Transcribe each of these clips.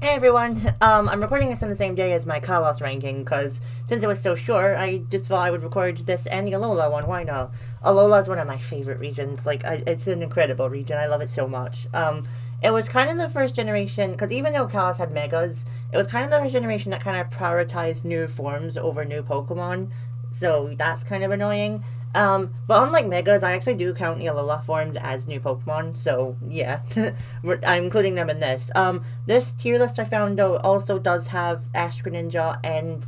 Hey everyone, I'm recording this on the same day as my Kalos ranking, because since it was so short, I just thought I would record this and the Alola one, why not? Alola is one of my favorite regions, it's an incredible region, I love it so much. It was kind of the first generation, because even though Kalos had Megas, it was kind of the first generation that kind of prioritized new forms over new Pokemon, so that's kind of annoying. But unlike Megas, I actually do count the Alola forms as new Pokemon, so yeah, I'm including them in this. This tier list I found though also does have Astro Ninja and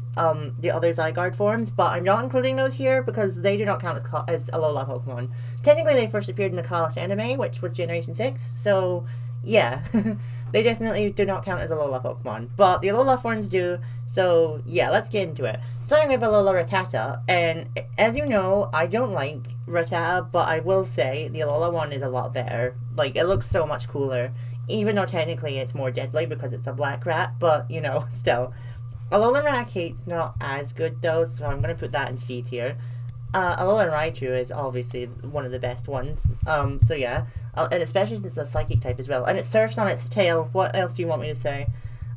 the other Zygarde forms, but I'm not including those here because they do not count as Alola Pokemon. Technically, they first appeared in the Kalos anime, which was Generation 6, so yeah, they definitely do not count as Alola Pokemon, but the Alola forms do, so yeah, let's get into it. Starting with Alola Rattata, and as you know, I don't like Rattata, but I will say the Alola one is a lot better. Like, it looks so much cooler, even though technically it's more deadly because it's a black rat, but, you know, still. Alolan Raticate's not as good though, so I'm going to put that in C tier. Alolan Raichu is obviously one of the best ones, so yeah, and especially since it's a psychic type as well, and it surfs on its tail. What else do you want me to say?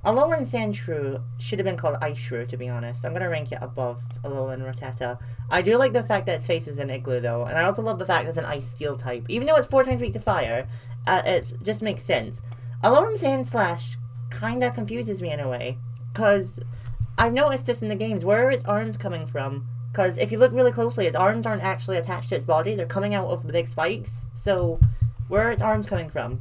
Alolan Sandshrew should have been called Ice Shrew, to be honest. I'm going to rank it above Alolan Rattata. I do like the fact that its face is an igloo, though, and I also love the fact that it's an Ice Steel type. Even though it's 4 times weak to fire, it just makes sense. Alolan Sandslash kind of confuses me in a way, because I've noticed this in the games. Where are its arms coming from? Because if you look really closely, its arms aren't actually attached to its body. They're coming out of the big spikes. So, where are its arms coming from?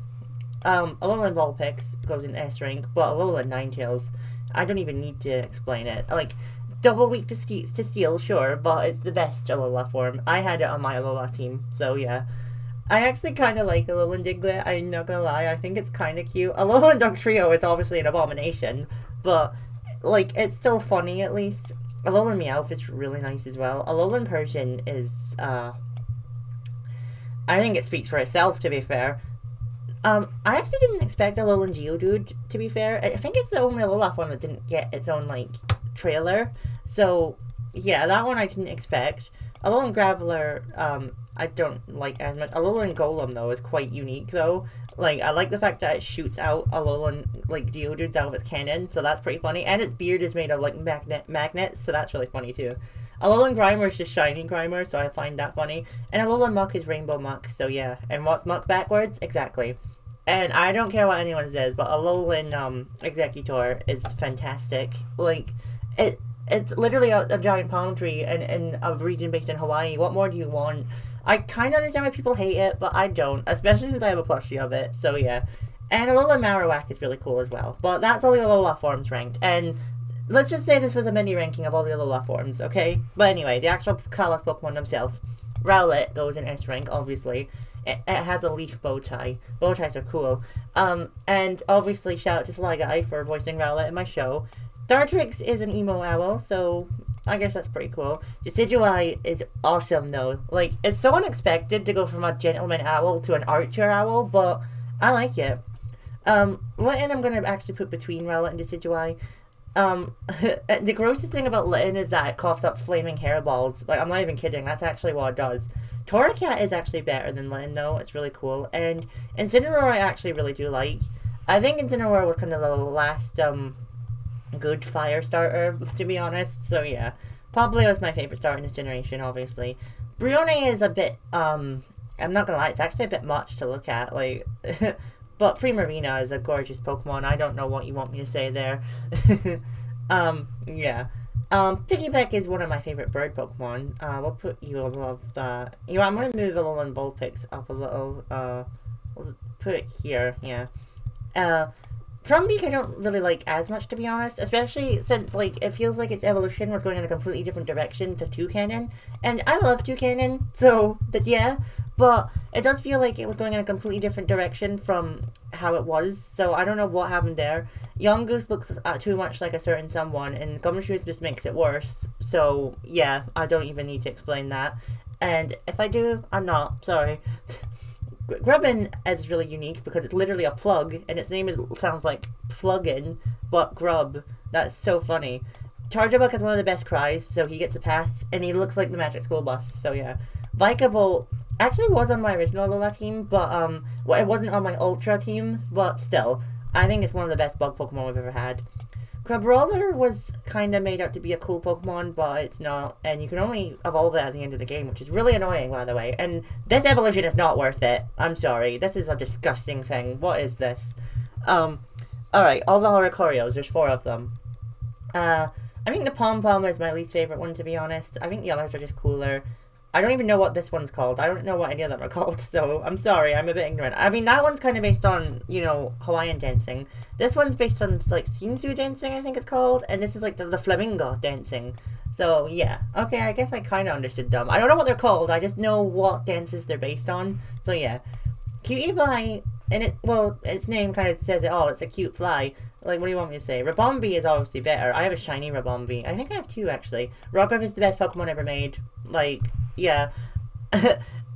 Alolan Vulpix goes in S rank, but Alolan Ninetales, I don't even need to explain it. Like, double weak to steel, sure, but it's the best Alola form. I had it on my Alola team, so yeah. I actually kind of like Alolan Diglett, I'm not gonna lie, I think it's kind of cute. Alolan Dugtrio is obviously an abomination, but, like, it's still funny at least. Alolan Meowth is really nice as well. Alolan Persian is, I think it speaks for itself, to be fair. I actually didn't expect Alolan Geodude, to be fair. I think it's the only Alola form that didn't get its own, like, trailer. So, yeah, that one I didn't expect. Alolan Graveler, I don't like as much. Alolan Golem, though, is quite unique, though. Like, I like the fact that it shoots out Alolan, like, Geodudes out of its cannon, so that's pretty funny. And its beard is made of, like, magnets, so that's really funny, too. Alolan Grimer is just shiny Grimer, so I find that funny. And Alolan Muck is Rainbow Muck, so yeah. And what's Muck backwards? Exactly. And I don't care what anyone says, but Alolan Executor is fantastic. Like, it's literally a giant palm tree in a region based in Hawaii. What more do you want? I kind of understand why people hate it, but I don't. Especially since I have a plushie of it, so yeah. And Alolan Marowak is really cool as well. But that's all the Alola forms ranked. And let's just say this was a mini ranking of all the Alola forms, okay? But anyway, the actual Kalos Pokemon themselves. Rowlet goes in S rank, obviously. It has a leaf bow tie. Bow ties are cool. And obviously, shout out to Sly Guy for voicing Rowlet in my show. Dartrix is an emo owl, so I guess that's pretty cool. Decidueye is awesome, though. Like, it's so unexpected to go from a gentleman owl to an archer owl, but I like it. Litten I'm going to actually put between Rowlet and Decidueye. The grossest thing about Litten is that it coughs up flaming hairballs. Like, I'm not even kidding, that's actually what it does. Torracat is actually better than Litten, though. It's really cool. And Incineroar I actually really do like. I think Incineroar was kind of the last, good fire starter, to be honest. So, yeah. Probably was my favorite starter in this generation, obviously. Brione is a bit, I'm not gonna lie, it's actually a bit much to look at, like... But Primarina is a gorgeous Pokemon. I don't know what you want me to say there. Yeah. Piggyback is one of my favorite bird Pokemon. We'll put you above, you know, I'm gonna move Alolan Vulpix up a little, we'll put it here, yeah. Drumbeak I don't really like as much, to be honest, especially since, like, it feels like its evolution was going in a completely different direction to Toucannon, and I love Toucannon, so, yeah, but it does feel like it was going in a completely different direction from how it was, so I don't know what happened there. Yungoos looks too much like a certain someone, and Gumshoes just makes it worse, so, yeah, I don't even need to explain that, and if I do, I'm not, sorry. Grubbin is really unique because it's literally a plug, and its name sounds like plug-in, but grub. That's so funny. Charjabug has one of the best cries, so he gets a pass, and he looks like the Magic School Bus, so yeah. Vikavolt actually was on my original Alola team, but, well, it wasn't on my Ultra team, but still. I think it's one of the best bug Pokemon we've ever had. Crabrawler was kind of made out to be a cool Pokemon, but it's not, and you can only evolve it at the end of the game, which is really annoying, by the way. And this evolution is not worth it. I'm sorry. This is a disgusting thing. What is this? Alright, all the Horicorios, there's 4 of them. I think the Pom-Pom is my least favorite one, to be honest. I think the others are just cooler. I don't even know what this one's called. I don't know what any of them are called, so I'm sorry, I'm a bit ignorant. I mean, that one's kind of based on, you know, Hawaiian dancing. This one's based on, like, Shinsu dancing, I think it's called, and this is, like, the flamingo dancing. So, yeah. Okay, I guess I kind of understood them. I don't know what they're called, I just know what dances they're based on. So, yeah. Cutiefly, and its name kind of says it all. It's a cute fly. Like, what do you want me to say? Rabombi is obviously better. I have a shiny Rabombi. I think I have 2, actually. Rockruff is the best Pokemon ever made. Like, yeah.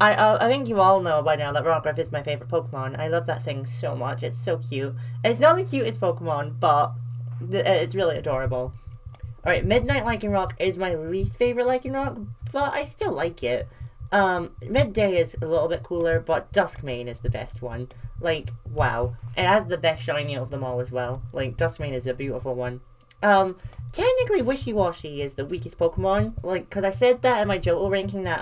I think you all know by now that Rockruff is my favorite Pokemon. I love that thing so much. It's so cute. It's not the cutest Pokemon, but it's really adorable. Alright, Midnight Lycanroc is my least favorite Lycanroc, but I still like it. Midday is a little bit cooler, but Duskmane is the best one. Like, wow. It has the best shiny of them all as well. Like, Duskmane is a beautiful one. Technically Wishy-Washy is the weakest Pokemon. Like, because I said that in my Johto ranking that,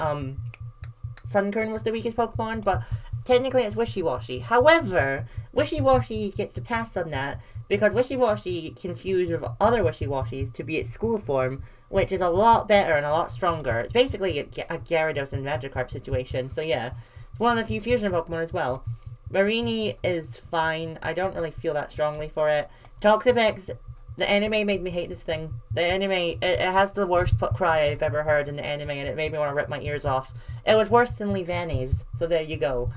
Sunkern was the weakest Pokemon, but technically it's Wishy-Washy. However, Wishy-Washy gets to pass on that, because Wishy-Washy confused with other Wishy-Washys to be its school form, which is a lot better and a lot stronger. It's basically a Gyarados and Magikarp situation, so yeah. It's one of the few fusion Pokemon as well. Marini is fine. I don't really feel that strongly for it. Toxapex, the anime made me hate this thing. The anime, it has the worst cry I've ever heard in the anime, and it made me want to rip my ears off. It was worse than Leavanny's, so there you go.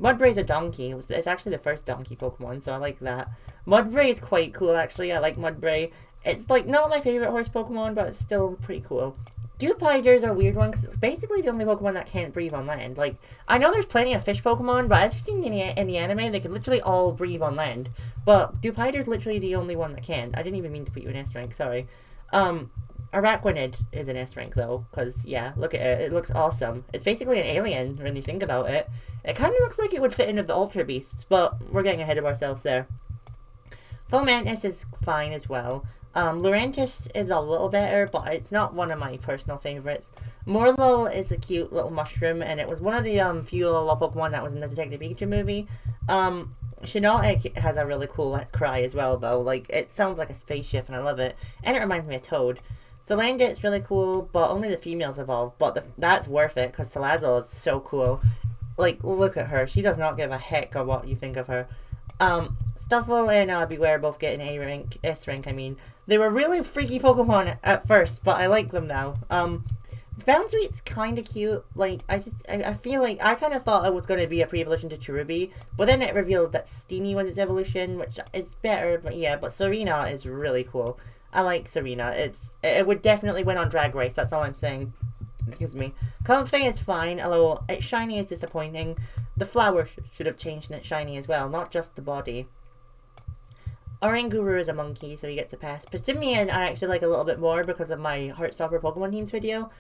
Mudbray's a donkey. It's actually the first donkey Pokemon, so I like that. Mudbray is quite cool, actually. I like Mudbray. It's, like, not my favorite horse Pokemon, but it's still pretty cool. Dewpider's a weird one, because it's basically the only Pokemon that can't breathe on land. Like, I know there's plenty of fish Pokemon, but as you've seen in the anime, they can literally all breathe on land. But Dewpider's literally the only one that can. I didn't even mean to put you in S rank, sorry. Araquanid is an S rank, though, because, yeah, look at it. It looks awesome. It's basically an alien, when you think about it. It kind of looks like it would fit in with the Ultra Beasts, but we're getting ahead of ourselves there. Fomantis is fine as well. Lurantis is a little better, but it's not one of my personal favorites. Morlul is a cute little mushroom, and it was one of the few Alola Pokemon that was in the Detective Pikachu movie. Shiinotic has a really cool cry as well, though. Like, it sounds like a spaceship, and I love it. And it reminds me of Toad. Salandit's really cool, but only the females evolve. But that's worth it, because Salazzle is so cool. Like, look at her. She does not give a heck of what you think of her. Stuffle and Beware both get an A rank, S rank, I mean. They were really freaky Pokemon at first, but I like them now. Bounsweet's kind of cute. Like, I feel like, I kind of thought it was going to be a pre-evolution to Cherubi, but then it revealed that Steenie was its evolution, which is better, but yeah, but Serena is really cool. I like Serena. It would definitely win on Drag Race, that's all I'm saying. Excuse me. Comfey is fine, although its shiny is disappointing. The flower should have changed in its shiny as well, not just the body. Oranguru is a monkey, so he gets a pass. Passimian I actually like a little bit more because of my Heartstopper Pokemon Teams video.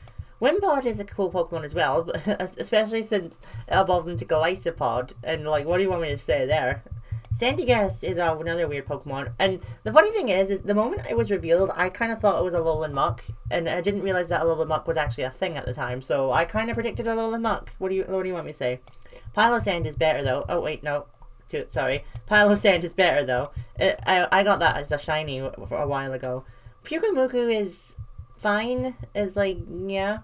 Wimpod is a cool Pokemon as well, especially since it evolves into Golisopod, and like, what do you want me to say there? Sandygast is another weird Pokemon, and the funny thing is the moment it was revealed, I kind of thought it was Alolan Muck, and I didn't realize that Alolan Muck was actually a thing at the time, so I kind of predicted Alolan Muck. What do you want me to say? Pylosand is better though. Oh wait, no. Sorry. Pylosand is better though. I got that as a shiny for a while ago. Pyukumuku is fine. Is like, yeah.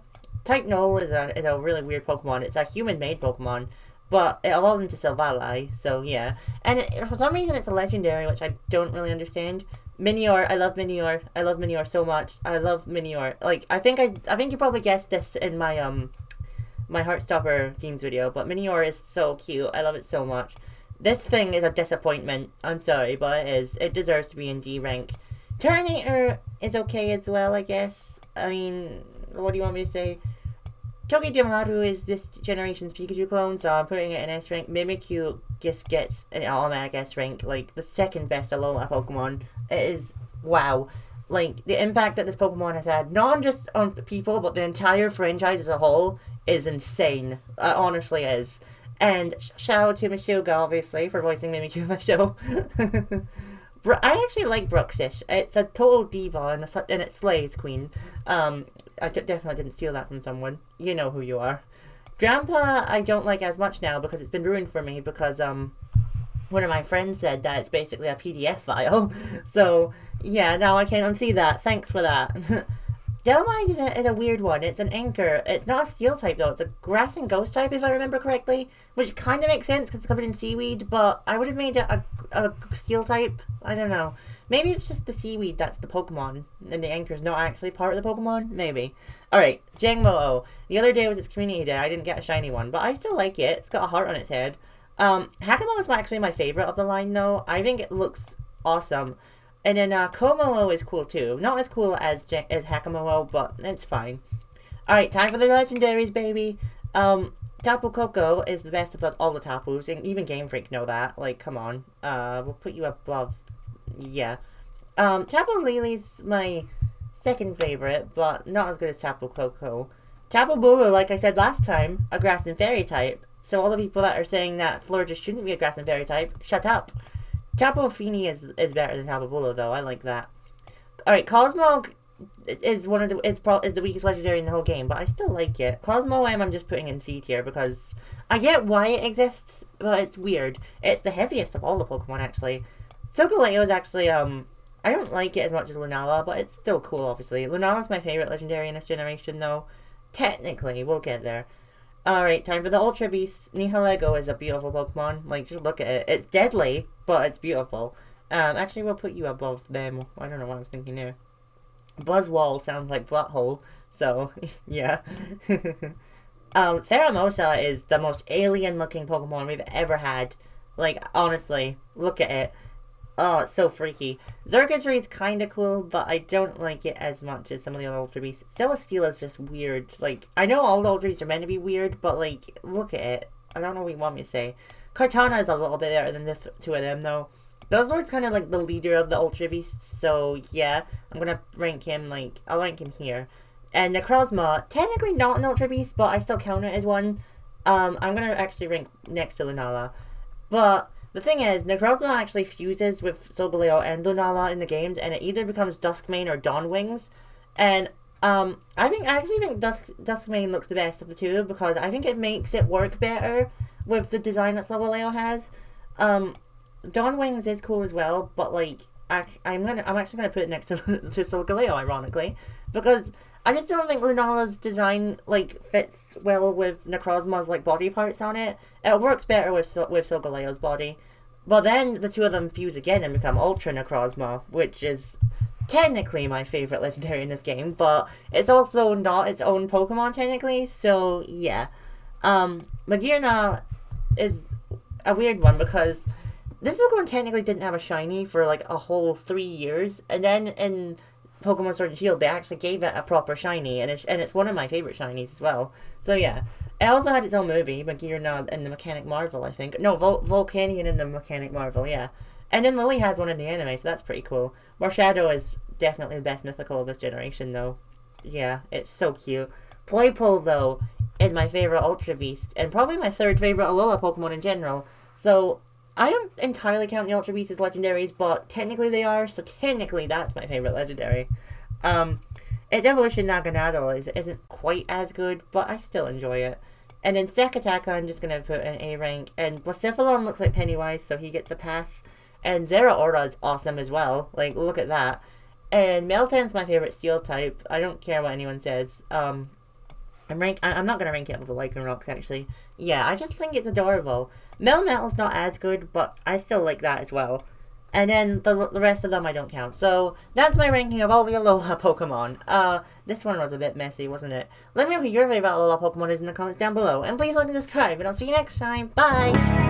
Type Null is a really weird Pokemon. It's a human-made Pokemon, but it evolves into Silvally, so yeah. And for some reason it's a legendary, which I don't really understand. Minior, I love Minior. I love Minior so much. I love Minior. Like, I think you probably guessed this in my my Heartstopper Teams video, but Minior is so cute. I love it so much. This thing is a disappointment. I'm sorry, but it is. It deserves to be in D rank. Turtonator is okay as well, I guess. I mean, what do you want me to say? Togedemaru is this generation's Pikachu clone, so I'm putting it in S rank. Mimikyu just gets an automatic S rank, like the second best Alola Pokemon. It is, wow. Like, the impact that this Pokemon has had, not just on people, but the entire franchise as a whole, is insane. It honestly is. And shout out to Meshuga, obviously, for voicing Mimikyu in the show. I actually like Bruxish. It's a total diva and it slays Queen. I definitely didn't steal that from someone. You know who you are. Grandpa, I don't like as much now because it's been ruined for me because, one of my friends said that it's basically a PDF file. So, yeah, now I can't unsee that. Thanks for that. Delmite is a weird one. It's an anchor. It's not a steel type, though. It's a grass and ghost type, if I remember correctly. Which kind of makes sense because it's covered in seaweed, but I would have made it a steel type. I don't know. Maybe it's just the seaweed that's the Pokemon, and the anchor's not actually part of the Pokemon? Maybe. Alright, Jangmo-O. The other day was its community day. I didn't get a shiny one, but I still like it. It's got a heart on its head. Hakamo is actually my favorite of the line, though. I think it looks awesome. And then, Komo-O is cool, too. Not as cool as Hakamo-O, but it's fine. Alright, time for the legendaries, baby. Tapu Koko is the best of all the Tapus, and even Game Freak know that. Like, come on. We'll put you above. Yeah. Tapu Lily's my second favorite, but not as good as Tapu Koko. Tapu Bulu, like I said last time, a grass and fairy type. So all the people that are saying that Florida shouldn't be a grass and fairy type, shut up. Tapu Fini is better than Tapu Bulu, though. I like that. Alright, Cosmog is the weakest legendary in the whole game, but I still like it. Cosmo-M I'm just putting in C tier because I get why it exists, but it's weird. It's the heaviest of all the Pokemon, actually. Solgaleo is actually, I don't like it as much as Lunala, but it's still cool, obviously. Lunala's my favorite legendary in this generation, though. Technically, we'll get there. Alright, time for the Ultra Beast. Nihilego is a beautiful Pokemon. Like, just look at it. It's deadly, but it's beautiful. Actually, we'll put you above them. I don't know what I was thinking there. Buzzwall sounds like butthole, so, yeah. Theramosa is the most alien-looking Pokemon we've ever had. Like, honestly, look at it. Oh, it's so freaky. Xurkitree is kind of cool, but I don't like it as much as some of the other Ultra Beasts. Celesteela is just weird. Like, I know all the Ultra Beasts are meant to be weird, but, like, look at it. I don't know what you want me to say. Kartana is a little bit better than the two of them, though. Buzzlord's kind of like the leader of the Ultra Beasts, so yeah, I'm gonna rank him, like, I'll rank him here. And Necrozma, technically not an Ultra Beast, but I still count it as one. I'm gonna actually rank next to Lunala. But the thing is, Necrozma actually fuses with Solgaleo and Lunala in the games, and it either becomes Duskmane or Dawnwings. And I actually think Duskmane looks the best of the two because I think it makes it work better with the design that Solgaleo has. Dawnwings is cool as well, but like I'm actually gonna put it next to Solgaleo, ironically, because I just don't think Lunala's design like fits well with Necrozma's like body parts on it. It works better with Solgaleo's body, but then the two of them fuse again and become Ultra Necrozma, which is technically my favorite legendary in this game, but it's also not its own Pokemon technically. So yeah, Magearna is a weird one because this Pokemon technically didn't have a shiny for like a whole 3 years, and then in Pokemon Sword and Shield they actually gave it a proper shiny, and it's one of my favorite shinies as well. So yeah, it also had its own movie, Magearna and the Mechanic Marvel, I think. No, Volcanion and the Mechanic Marvel, yeah. And then Lily has one in the anime, so that's pretty cool. Marshadow is definitely the best mythical of this generation, though. Yeah, it's so cute. Ploypole, though, is my favorite Ultra Beast, and probably my third favorite Alola Pokemon in general. So I don't entirely count the Ultra Beasts as legendaries, but technically they are, so technically that's my favorite legendary. Its evolution Naganadel isn't quite as good, but I still enjoy it. And in Sekataka, I'm just gonna put an A rank, and Blacephalon looks like Pennywise, so he gets a pass. And Zeraora is awesome as well, like, look at that. And Meltan's my favorite steel type. I don't care what anyone says. I'm not gonna rank it with the Lycanrocs, actually. Yeah, I just think it's adorable. Melmetal's not as good, but I still like that as well. And then the rest of them I don't count. So that's my ranking of all the Alola Pokemon. This one was a bit messy, wasn't it? Let me know who your favorite Alola Pokemon is in the comments down below. And please like and subscribe, and I'll see you next time. Bye!